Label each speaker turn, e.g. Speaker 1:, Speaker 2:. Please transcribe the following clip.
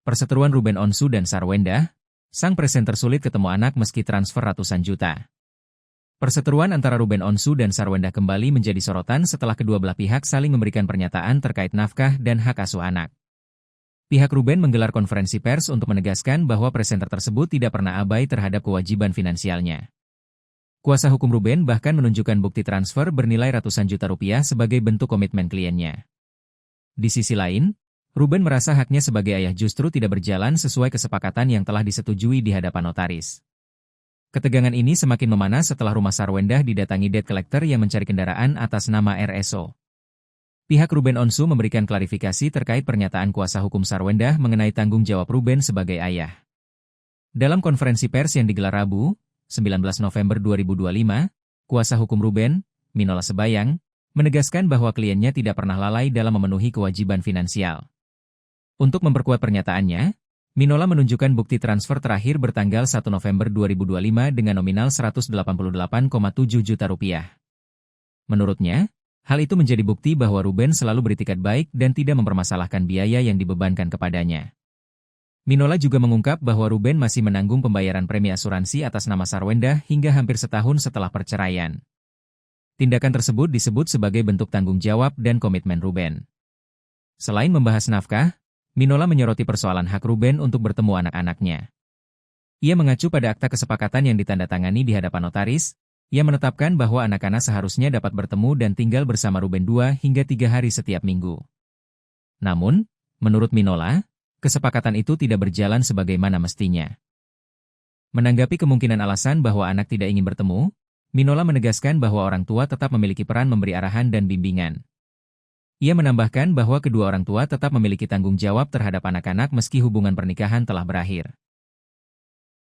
Speaker 1: Perseteruan Ruben Onsu dan Sarwendah, sang presenter sulit ketemu anak meski transfer ratusan juta. Perseteruan antara Ruben Onsu dan Sarwendah kembali menjadi sorotan setelah kedua belah pihak saling memberikan pernyataan terkait nafkah dan hak asuh anak. Pihak Ruben menggelar konferensi pers untuk menegaskan bahwa presenter tersebut tidak pernah abai terhadap kewajiban finansialnya. Kuasa hukum Ruben bahkan menunjukkan bukti transfer bernilai ratusan juta rupiah sebagai bentuk komitmen kliennya. Di sisi lain, Ruben merasa haknya sebagai ayah justru tidak berjalan sesuai kesepakatan yang telah disetujui di hadapan notaris. Ketegangan ini semakin memanas setelah rumah Sarwendah didatangi debt collector yang mencari kendaraan atas nama RSO. Pihak Ruben Onsu memberikan klarifikasi terkait pernyataan kuasa hukum Sarwendah mengenai tanggung jawab Ruben sebagai ayah. Dalam konferensi pers yang digelar Rabu, 19 November 2025, kuasa hukum Ruben, Minola Sebayang, menegaskan bahwa kliennya tidak pernah lalai dalam memenuhi kewajiban finansial. Untuk memperkuat pernyataannya, Minola menunjukkan bukti transfer terakhir bertanggal 1 November 2025 dengan nominal 188,7 juta rupiah. Menurutnya, hal itu menjadi bukti bahwa Ruben selalu beritikat baik dan tidak mempermasalahkan biaya yang dibebankan kepadanya. Minola juga mengungkap bahwa Ruben masih menanggung pembayaran premi asuransi atas nama Sarwendah hingga hampir setahun setelah perceraian. Tindakan tersebut disebut sebagai bentuk tanggung jawab dan komitmen Ruben. Selain membahas nafkah, Minola menyoroti persoalan hak Ruben untuk bertemu anak-anaknya. Ia mengacu pada akta kesepakatan yang ditandatangani di hadapan notaris, yang menetapkan bahwa anak-anak seharusnya dapat bertemu dan tinggal bersama Ruben 2 hingga 3 hari setiap minggu. Namun, menurut Minola, kesepakatan itu tidak berjalan sebagaimana mestinya. Menanggapi kemungkinan alasan bahwa anak tidak ingin bertemu, Minola menegaskan bahwa orang tua tetap memiliki peran memberi arahan dan bimbingan. Ia menambahkan bahwa kedua orang tua tetap memiliki tanggung jawab terhadap anak-anak meski hubungan pernikahan telah berakhir.